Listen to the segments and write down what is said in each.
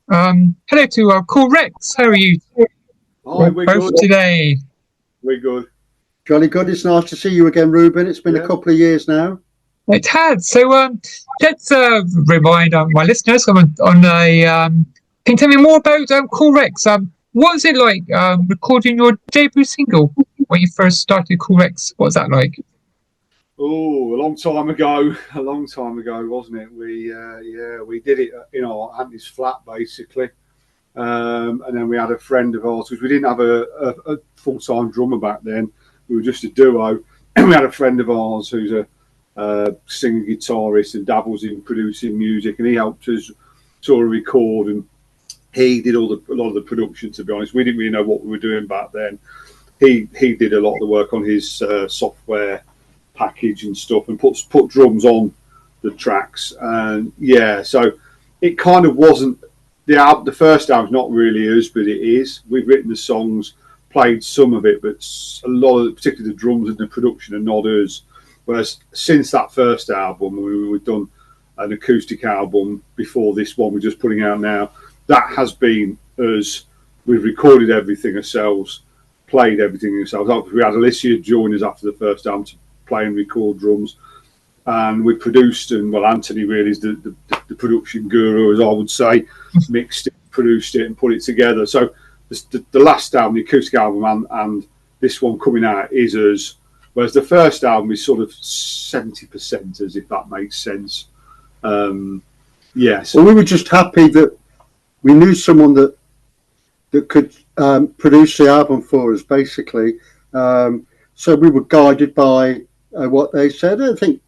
Hello to Cool Rekz. How are you? Hi, we're both good. Today? We're good. Jolly good. It's nice to see you again, Ruben. It's been a couple of years now. It has. So let's remind my listeners on a. Can you tell me more about Cool Rekz? What was it like recording your debut single when you first started Cool Rekz? What was that like? Oh, a long time ago, wasn't it? We did it in our auntie's flat basically, and then we had a friend of ours because we didn't have a full-time drummer back then. We were just a duo, and we had a friend of ours who's a singer guitarist and dabbles in producing music, and he helped us sort of record, and he did a lot of the production. To be honest, we didn't really know what we were doing back then. He did a lot of the work on his software package and stuff, and put drums on the tracks, and so it kind of wasn't the first album's not really us, but it is. We've written the songs, played some of it, but a lot of particularly the drums and the production are not us. Whereas since that first album, we've done an acoustic album before this one we're just putting out now, that has been us. We've recorded everything ourselves, played everything ourselves. We had Alicia join us after the first album to play and record drums, and we produced, and Anthony really is the production guru, as I would say, mixed it, produced it and put it together. So the last album, the acoustic album, and this one coming out is us, whereas the first album is sort of 70% us, if that makes sense. So we were just happy that we knew someone that could produce the album for us, basically. So we were guided by what they said. I think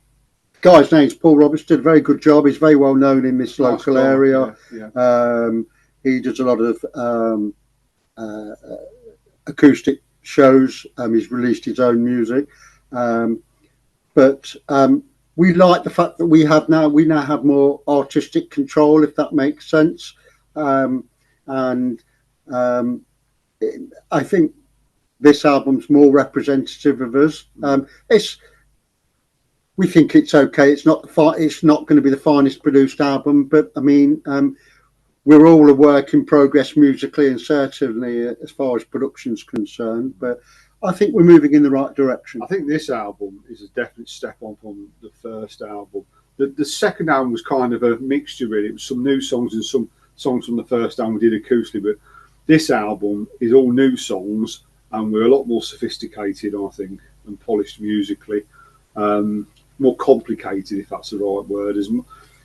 the guy's name's Paul Roberts, did a very good job. He's very well known in this local area. He does a lot of acoustic shows. He's released his own music. But we like the fact that we now have more artistic control, if that makes sense. I think this album's more representative of us. We think it's okay. It's not going to be the finest produced album, but I mean, we're all a work in progress musically and certainly as far as production's concerned. But I think we're moving in the right direction. I think this album is a definite step on from the first album. The second album was kind of a mixture, really. It was some new songs and some songs from the first album we did acoustically, but this album is all new songs, and we're a lot more sophisticated, I think, and polished musically. More complicated, if that's the right word. There's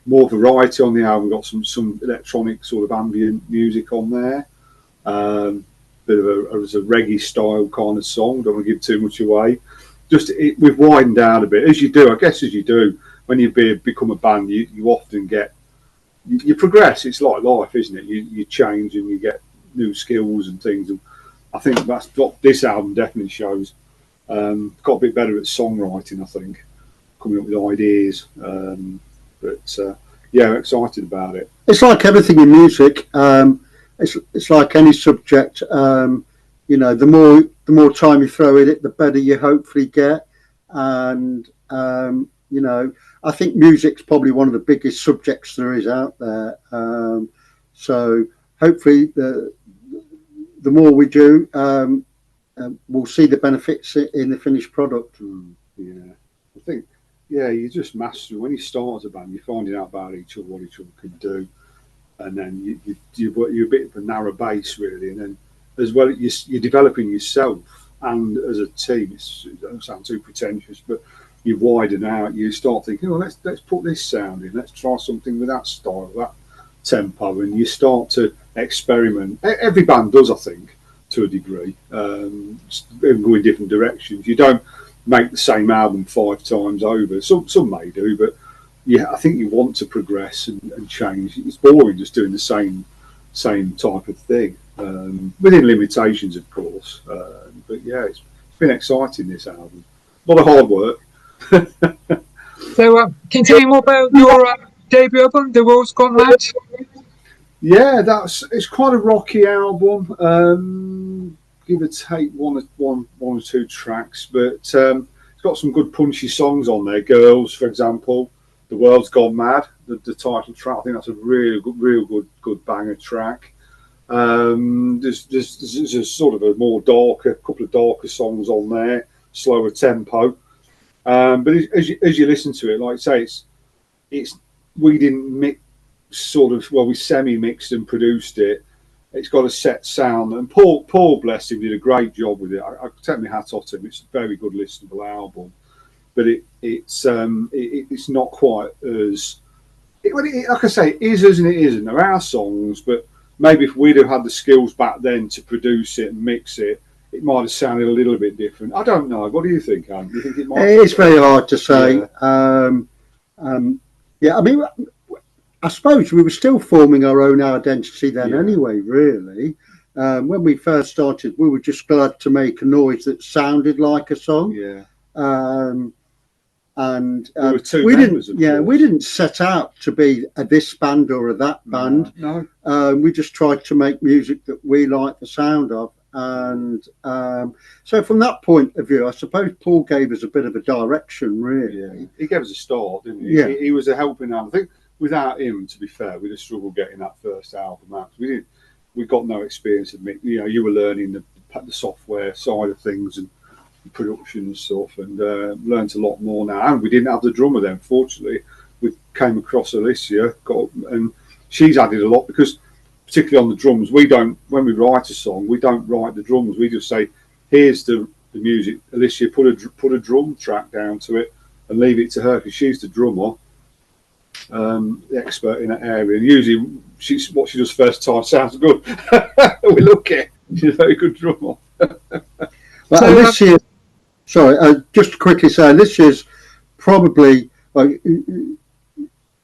more variety on the album. We've got some electronic sort of ambient music on there. Bit of a reggae style kind of song. Don't want to give too much away. We've widened out a bit, as you do. I guess as you do when you become a band, you often get you progress. It's like life, isn't it? You change and you get new skills and things. And I think that's what this album definitely shows. Got a bit better at songwriting, I think, coming up with ideas. Excited about it. It's like everything in music. It's like any subject. The more time you throw in it, the better you hopefully get. And I think music's probably one of the biggest subjects there is out there. So hopefully, the more we do, we'll see the benefits in the finished product. I think. You just master when you start as a band. You're finding out about each other, what each other can do, and then you're a bit of a narrow base, really. And then as well, you're developing yourself, and as a team, it doesn't sound too pretentious, but you widen out. You start thinking, let's put this sound in. Let's try something with that style, that tempo, and you start to experiment. Every band does, I think, to a degree, go in different directions. You don't make the same album 5 times over. Some may do, but I think you want to progress and change. It's boring just doing the same type of thing, within limitations, of course. But it's been exciting, this album. A lot of hard work. So, can you tell me more about your debut album, The World's Gone Mad? Yeah, it's quite a rocky album. Give or take one or two tracks, but it's got some good punchy songs on there. Girls, for example, The World's Gone Mad, the title track. I think that's a real good banger track. There's a sort of a more couple of darker songs on there, slower tempo. But as you listen to it, like I say, it's we didn't mix we semi-mixed and produced it. It's got a set sound, and Paul bless him, did a great job with it. I take my hat off to him. It's a very good listenable album, but it's not quite as like I say, it is and it isn't. There are songs, but maybe if we'd have had the skills back then to produce it and mix it, it might have sounded a little bit different. I don't know. What do you think, Anne? Do you think it might? It's very hard to say. Yeah. I mean, I suppose we were still forming our own identity then anyway, really. When we first started, we were just glad to make a noise that sounded like a song. Yeah. And we didn't set out to be this band or that band. No. We just tried to make music that we liked the sound of. And so from that point of view, I suppose Paul gave us a bit of a direction, really. Yeah. He gave us a start, didn't he? Yeah. He was a helping hand. I think without him, to be fair, we'd have struggled getting that first album out. We got no experience of it. You know, you were learning the software side of things and production and stuff, and learned a lot more now. And we didn't have the drummer then, fortunately. We came across Alicia, and she's added a lot, because particularly on the drums, when we write a song, we don't write the drums. We just say, here's the music. Alicia, put a drum track down to it and leave it to her, because she's the drummer, the expert in that area. And usually what she does first time sounds good. We're lucky. She's a very good drummer. But Alicia, just to quickly say, Alicia's probably,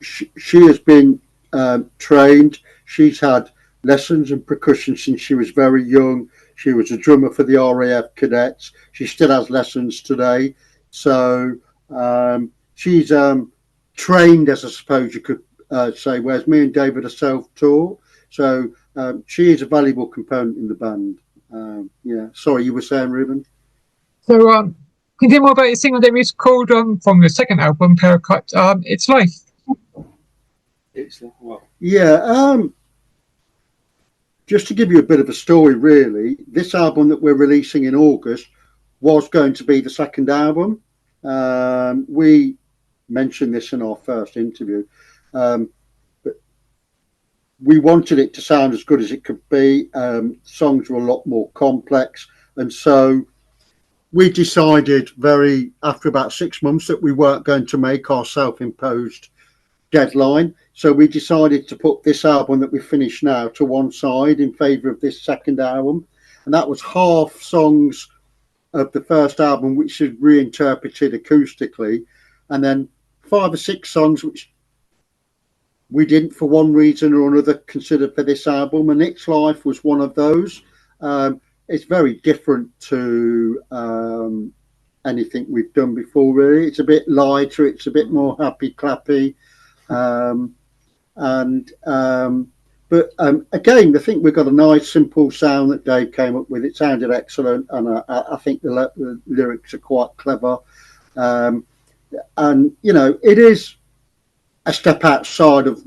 she has been trained. She's had lessons in percussion since she was very young. She was a drummer for the RAF cadets. She still has lessons today. So she's trained, as I suppose you could say, whereas me and David are self-taught. So she is a valuable component in the band. Sorry, you were saying, Ruben? So, can you tell more about a single that was called from your second album, Paracut? It's Life. It's well. Yeah. Just to give you a bit of a story, really, this album that we're releasing in August was going to be the second album. We mentioned this in our first interview. But we wanted it to sound as good as it could be. Songs were a lot more complex. And so we decided after about 6 months that we weren't going to make our self-imposed deadline. So we decided to put this album that we finished now to one side in favour of this second album. And that was half songs of the first album, which is reinterpreted acoustically. And then 5 or 6 songs, which we didn't, for one reason or another, consider for this album. And It's Life was one of those. It's very different to anything we've done before, really. It's a bit lighter. It's a bit more happy clappy. But again, I think we've got a nice, simple sound that Dave came up with. It sounded excellent, and I think the lyrics are quite clever. And you know, it is a step outside of.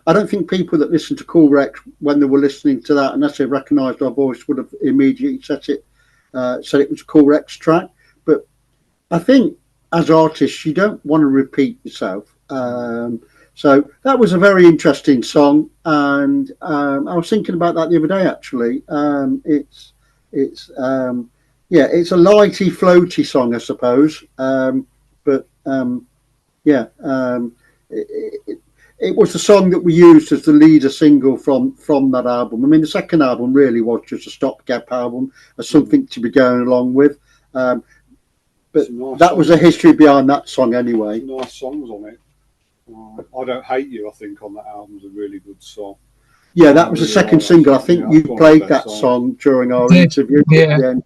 I don't think people that listen to Cool Rekz, when they were listening to that, unless they recognised our voice, would have immediately said it was a Cool Rekz track. But I think as artists, you don't want to repeat yourself. So that was a very interesting song, and I was thinking about that the other day. Actually, it's a lighty, floaty song, I suppose. It was the song that we used as the leader single from that album. I mean, the second album really was just a stopgap album, as something to be going along with. But that was the history behind that song, anyway. Nice songs on it. I Don't Hate You, I think, on that album is a really good song. Yeah, that was the second single. I think you played that song during our interview. And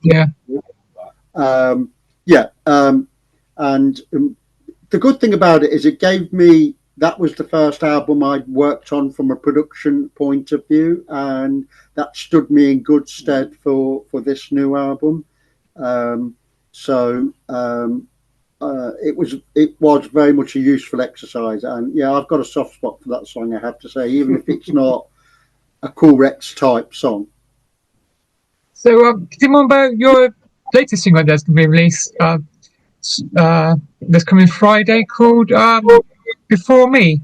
the good thing about it is it gave me, that was the first album I'd worked on from a production point of view, and that stood me in good stead for this new album. it was very much a useful exercise, and yeah, I've got a soft spot for that song, I have to say, even if it's not a Cool Rekz type song. So, tell me more about your latest single that's going to be released this coming Friday, called Before Me.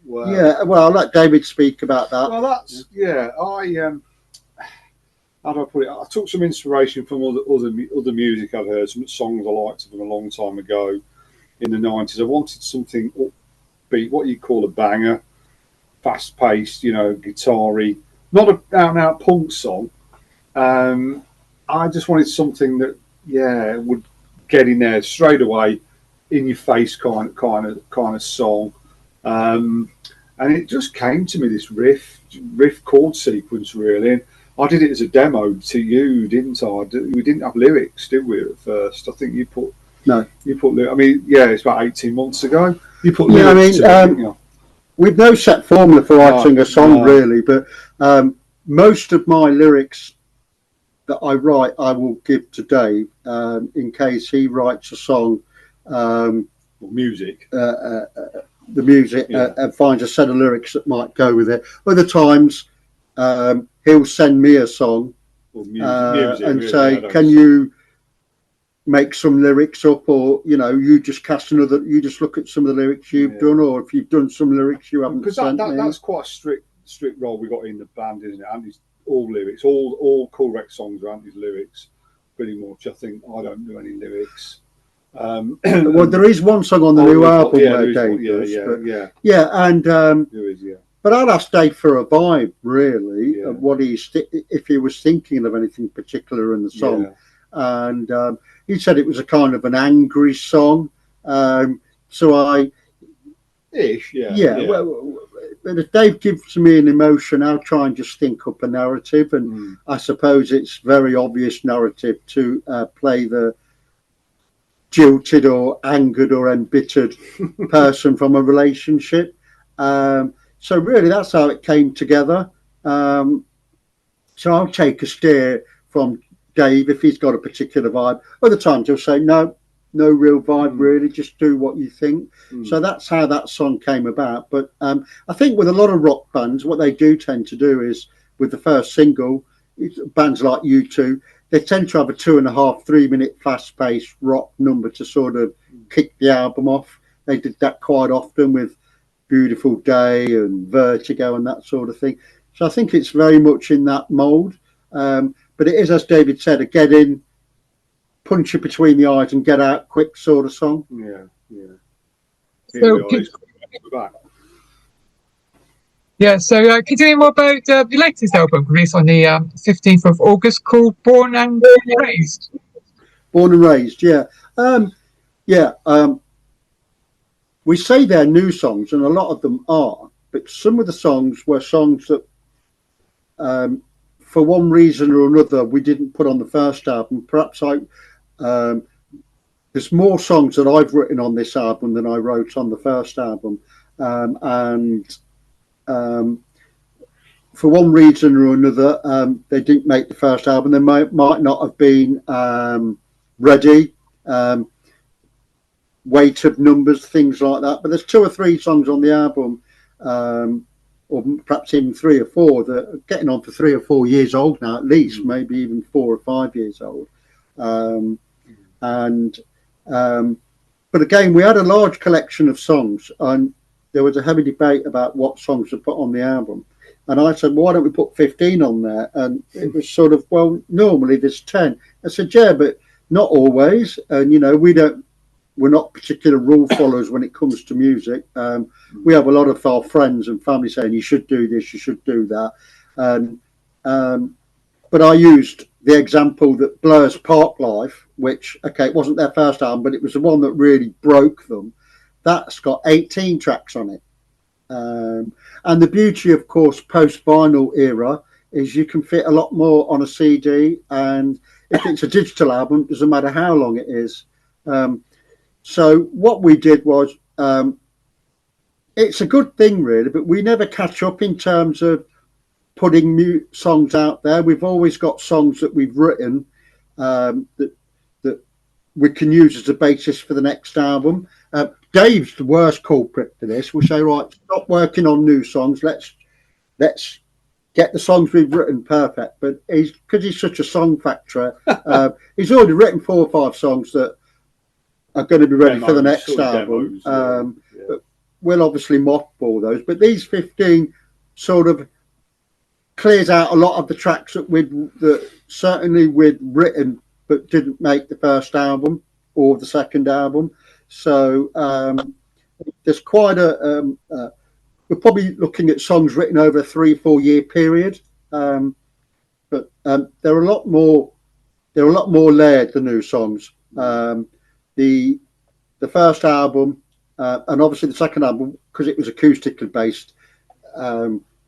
Well, Yeah, well, I'll let David speak about that. well, that's how do I put it? I took some inspiration from other music I've heard, some songs I liked from a long time ago in the 90s. I wanted something upbeat, what you call a banger, fast paced, guitar-y, not a out-and-out punk song. I just wanted something that, would get in there straight away, in your face kind of song. And it just came to me, this riff chord sequence, really. And I did it as a demo to you, didn't I? We didn't have lyrics, did we, at first? I think you put. No. You put. I mean, it's about 18 months ago. You put Yeah, lyrics to it, didn't you? With no set formula for writing a song, really, but most of my lyrics that I write, I will give to Dave in case he writes a song. Music. The music and finds a set of lyrics that might go with it. Other times, he'll send me a song music, and really, say, "Can you make some lyrics up?" Or you just you just look at some of the lyrics you've done, or if you've done some lyrics you haven't sent me. That's quite a strict role we got in the band, isn't it? Andy's all lyrics, all Cool Rekz songs are Andy's lyrics, pretty much. I think I don't do any lyrics. Well, there is one song on the new album where Dave does. But I'd ask Dave for a vibe, really, of what if he was thinking of anything particular in the song. And he said it was a kind of an angry song. Well, but if Dave gives me an emotion, I'll try and just think up a narrative. And I suppose it's very obvious narrative to play the jilted or angered or embittered person from a relationship. So really that's how it came together. So I'll take a steer from Dave if he's got a particular vibe. Other times he'll say, no real vibe, really, just do what you think. So that's how that song came about. But I think with a lot of rock bands, what they do tend to do is, with the first single, bands like U2, they tend to have a 2.5-3 minute fast-paced rock number to sort of kick the album off. They did that quite often with Beautiful Day and Vertigo and that sort of thing. So I think it's very much in that mould. But it is, as David said, a get in, punch it between the eyes and get out quick sort of song. So can you tell me more about the latest album released on the 15th of August, called Born and Raised? Born and Raised, we say they're new songs, and a lot of them are, but some of the songs were songs that for one reason or another we didn't put on the first album. Perhaps there's more songs that I've written on this album than I wrote on the first album, and for one reason or another, they didn't make the first album. They might not have been ready, weight of numbers, things like that. But there's 2 or 3 songs on the album, or perhaps even 3 or 4, that are getting on for 3 or 4 years old now, at least, maybe even 4 or 5 years old. But again, we had a large collection of songs, and there was a heavy debate about what songs to put on the album. And I said, well, why don't we put 15 on there? And it was sort of, well, normally there's 10. I said, yeah, but not always. And, we're not particular rule followers when it comes to music. We have a lot of our friends and family saying, you should do this, you should do that. But I used the example that Blur's Park Life, which, it wasn't their first album, but it was the one that really broke them. That's got 18 tracks on it. And the beauty, of course, post-vinyl era is you can fit a lot more on a CD, and if it's a digital album, it doesn't matter how long it is. So what we did was, it's a good thing, really, but we never catch up in terms of putting songs out there. We've always got songs that we've written that we can use as a basis for the next album. Dave's the worst culprit for this. We'll say, right, stop working on new songs. Let's get the songs we've written perfect. But because he's such a song factory, he's already written 4 or 5 songs that are going to be ready for the next album. But we'll obviously mothball those. But these 15 sort of clears out a lot of the tracks that certainly we'd written but didn't make the first album or the second album. So there's quite we're probably looking at songs written over a 3-4 year period, but they're a lot more layered, the new songs. The first album and obviously the second album, because it was acoustically based,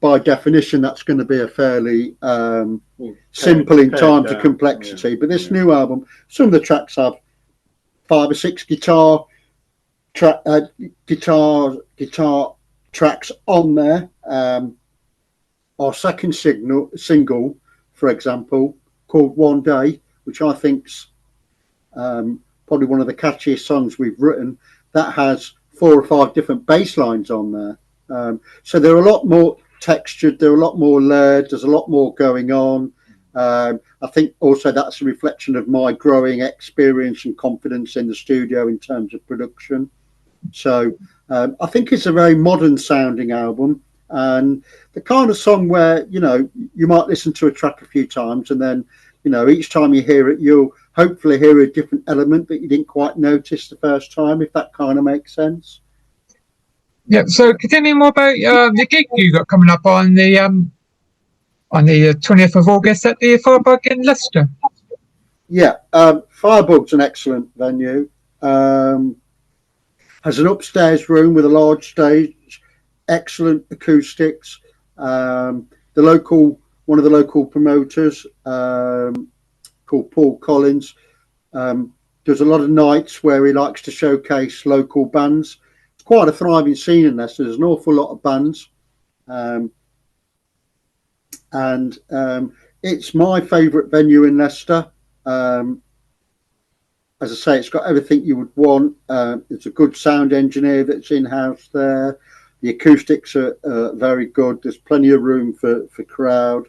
by definition that's going to be a fairly simple in time to complexity. But this new album, some of the tracks have 5 or 6 guitar tracks on there. Our second single, for example, called One Day, which I think's probably one of the catchiest songs we've written, that has 4 or 5 different bass lines on there. So they're a lot more textured, they're a lot more layered, there's a lot more going on. I think also that's a reflection of my growing experience and confidence in the studio in terms of production. So I think it's a very modern sounding album, and the kind of song where, you know, you might listen to a track a few times and then, you know, each time you hear it, you'll hopefully hear a different element that you didn't quite notice the first time, if that kind of makes sense. Yeah. So, can you tell me more about the gig you got coming up on the 20th of August at the Firebug in Leicester? Yeah, Firebug's an excellent venue. Has an upstairs room with a large stage, excellent acoustics. One of the local promoters, called Paul Collins, does a lot of nights where he likes to showcase local bands. It's quite a thriving scene in Leicester. There's an awful lot of bands. And it's my favourite venue in Leicester. As I say, it's got everything you would want. It's a good sound engineer that's in-house there. The acoustics are very good. There's plenty of room for crowd.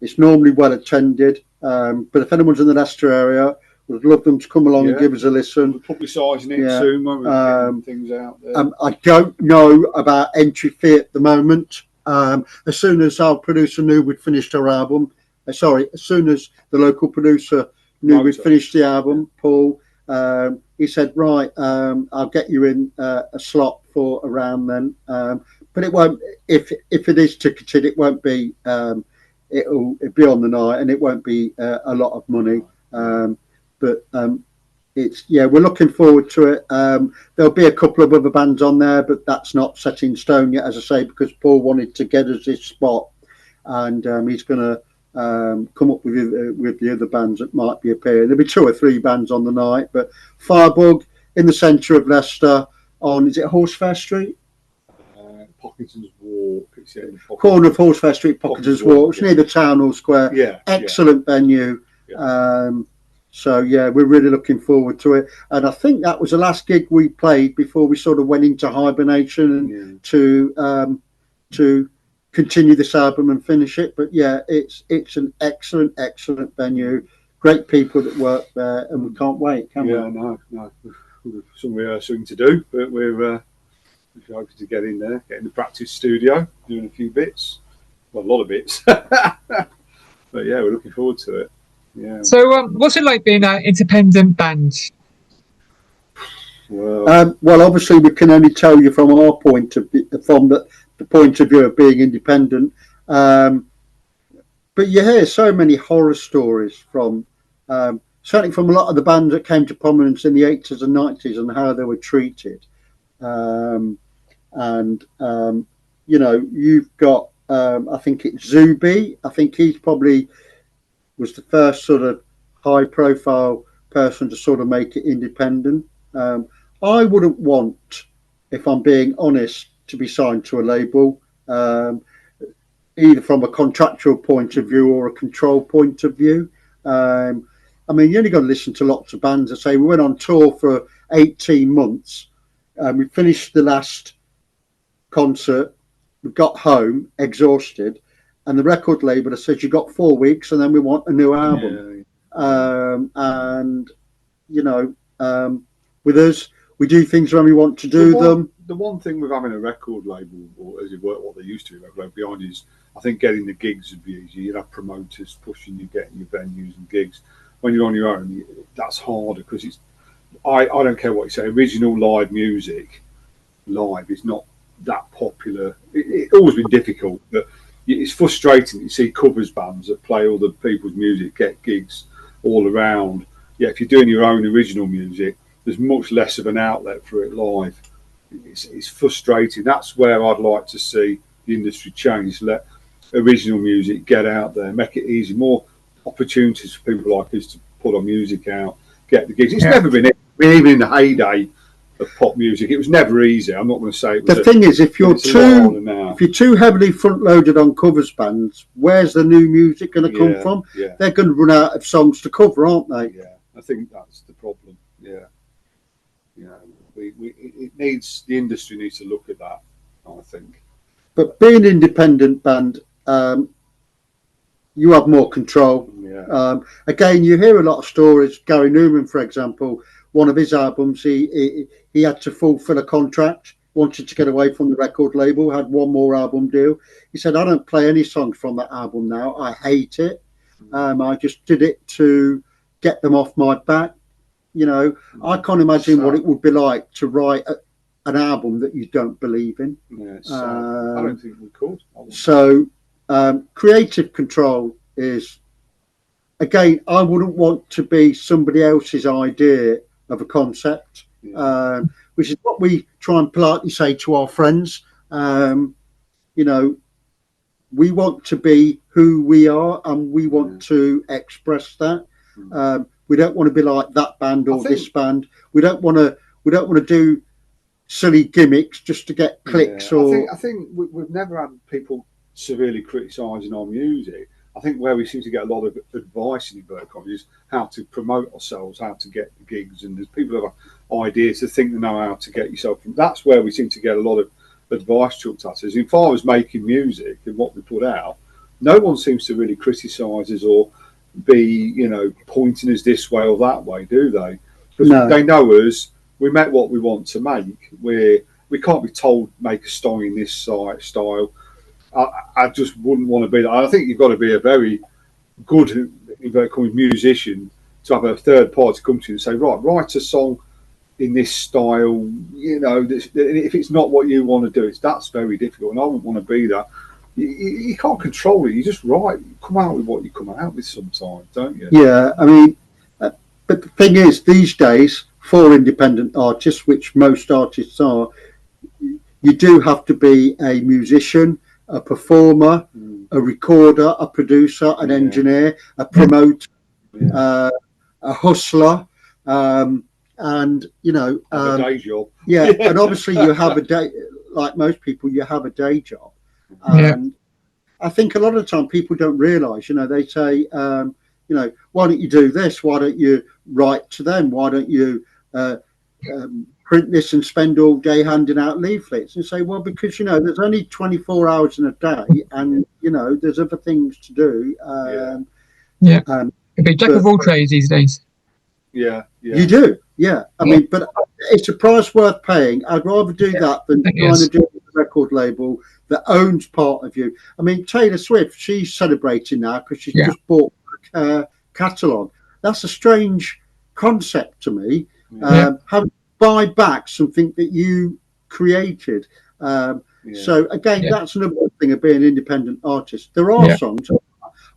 It's normally well attended. But if anyone's in the Leicester area, we'd love them to come along and give us a listen. We're publicising it soon when we're getting things out there. I don't know about entry fee at the moment. As soon as our producer knew we'd finished our album, as soon as the local producer knew we'd finished the album, Paul, he said, right, I'll get you in a slot for around then. But it won't, if it is ticketed, it won't be, it'll be on the night, and it won't be a lot of money. But we're looking forward to it. There'll be a couple of other bands on there, but that's not set in stone yet, as I say, because Paul wanted to get us this spot, and he's going to come up with the other bands that might be appearing. There'll be 2 or 3 bands on the night, but Firebug in the centre of Leicester on, is it Horsefair Street? Pockett's Walk. It's corner of Horsefair Street, Pockett's Walk. It's near the Town Hall Square. Yeah, excellent venue. Yeah. So yeah, we're really looking forward to it. And I think that was the last gig we played before we sort of went into hibernation to continue this album and finish it. But yeah, it's an excellent venue. Great people that work there, and we can't wait, can we? Yeah, no. We've some rehearsing to do, but we're hoping to get in there, get in the practice studio, doing a few bits. Well, a lot of bits. But yeah, we're looking forward to it. Yeah. So, what's it like being an independent band? Well, obviously, we can only tell you from our point of view, from the point of view of being independent. But you hear so many horror stories from, certainly from a lot of the bands that came to prominence in the 80s and 90s and how they were treated. You know, you've got, I think it's Zuby. I think he's probably was the first sort of high profile person to sort of make it independent. I wouldn't want, if I'm being honest, to be signed to a label, either from a contractual point of view or a control point of view. I mean, you only got to listen to lots of bands that say we went on tour for 18 months. We finished the last concert. We got home exhausted, and the record label says you got 4 weeks, and then we want a new album. And you know, with us, we do things when we want to do them. The one thing with having a record label, or as it were, what they used to be behind, is I think getting the gigs would be easy. You'd have promoters pushing you, getting your venues and gigs. When you're on your own, that's harder because it's. I don't care what you say. Original live music, live is not that popular. It's always been difficult, but it's frustrating. You see covers bands that play all the people's music, get gigs all around. Yeah, if you're doing your own original music, there's much less of an outlet for it live. It's frustrating. That's where I'd like to see the industry change. Let original music get out there, make it easy, more opportunities for people like us to put our music out, get the gigs. It's never been, even in the heyday of pop music, it was never easy. I'm not going to say it was. The thing is, if you're too heavily front loaded on covers bands, where's the new music going to come from? Yeah. They're going to run out of songs to cover, aren't they? Yeah, I think that's the problem. Yeah, you know, the industry needs to look at that, I think. But being an independent band, you have more control. Yeah. Again, you hear a lot of stories. Gary Newman, for example, one of his albums, he had to fulfill a contract, wanted to get away from the record label, had one more album deal. He said, I don't play any songs from that album now. I hate it. I just did it to get them off my back. You know, I can't imagine what it would be like to write an album that you don't believe in. Yeah, I don't think we could. So creative control is, again, I wouldn't want to be somebody else's idea of a concept, which is what we try and politely say to our friends. You know, we want to be who we are, and we want to express that. We don't want to be like that band or this band. We don't want to do silly gimmicks just to get clicks. I think we've never had people severely criticising our music. I think where we seem to get a lot of advice in inverted commas is how to promote ourselves, how to get the gigs, and there's people who have ideas to think they know how to get yourself. That's where we seem to get a lot of advice chucked at us. As far as making music and what we put out, no one seems to really criticise us or be, you know, pointing us this way or that way, do they? Because they know us. We make what we want to make. We can't be told make a song in this style. I just wouldn't want to be that. I think you've got to be a very good musician to have a third party come to you and say, right, write a song in this style. You know, if it's not what you want to do, that's very difficult, and I wouldn't want to be that. You can't control it. You just write. You come out with what you come out with sometimes, don't you? Yeah, I mean, but the thing is, these days, for independent artists, which most artists are, you do have to be a musician, a performer, a recorder, a producer, an engineer, a promoter, a hustler, and you know, a day job. Yeah, and obviously you have a day, like most people, you have a day job. And I think a lot of the time people don't realise, you know, they say, you know, why don't you do this? Why don't you write to them? Why don't you print this and spend all day handing out leaflets? And say, well, because, you know, there's only 24 hours in a day, and, you know, there's other things to do. It'd be jack of all trades these days. Yeah. You do, I mean, but it's a price worth paying. I'd rather do that than trying to do a record label that owns part of you. I mean, Taylor Swift, she's celebrating now because she's just bought a catalogue. That's a strange concept to me. Having to buy back something that you created. So again, that's another thing of being an independent artist. There are songs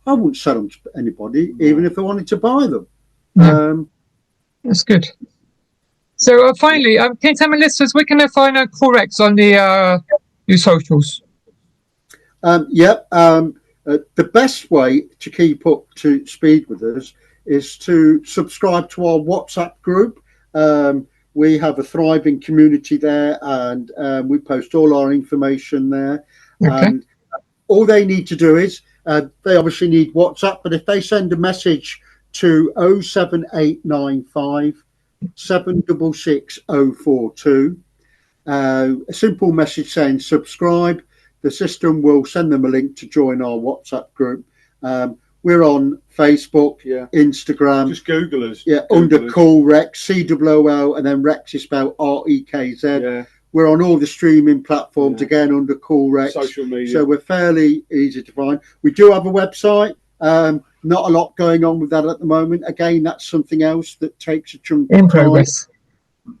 I wouldn't sell them to anybody, even if I wanted to buy them. That's good. So finally, can you tell my listeners where can they find Cool Rekz on the your socials? The best way to keep up to speed with us is to subscribe to our WhatsApp group. We have a thriving community there, and we post all our information there. And all they need to do is they obviously need WhatsApp, but if they send a message to 07895 766 042. A simple message saying subscribe. The system will send them a link to join our WhatsApp group. We're on Facebook, Instagram. Just Google us. Yeah, Google under us. Cool Rekz, COOL, and then Rex is spelled REKZ. Yeah. We're on all the streaming platforms again under Cool Rekz. Social media. So we're fairly easy to find. We do have a website. Not a lot going on with that at the moment. Again, that's something else that takes a chunk In of time. progress.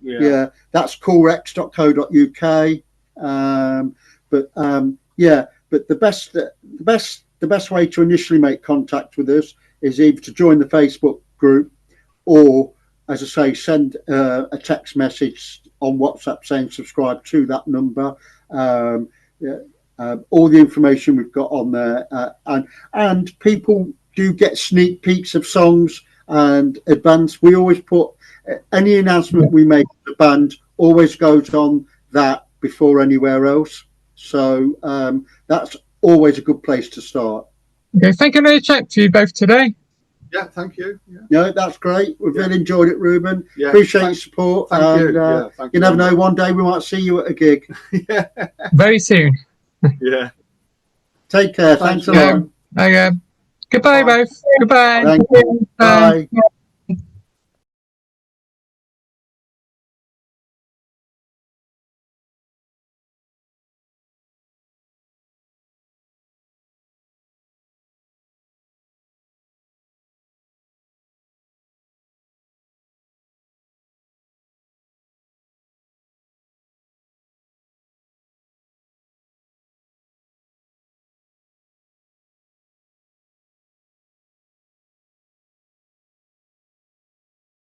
Yeah, that's coolrekz.co.uk. But the best way to initially make contact with us is either to join the Facebook group or, as I say, send a text message on WhatsApp saying subscribe to that number. All the information we've got on there, and people do get sneak peeks of songs and advance. We always put any announcement we make to the band always goes on that before anywhere else. So that's always a good place to start. Okay, thank you for the chat to you both today. Yeah, thank you. Yeah. No, that's great. We've really enjoyed it, Ruben. Yeah, Appreciate your support. Thank you. You never know, one day we might see you at a gig. Very soon. Yeah. Take care. Thanks a lot. Goodbye, Bye. both. Goodbye. Thank you. Bye.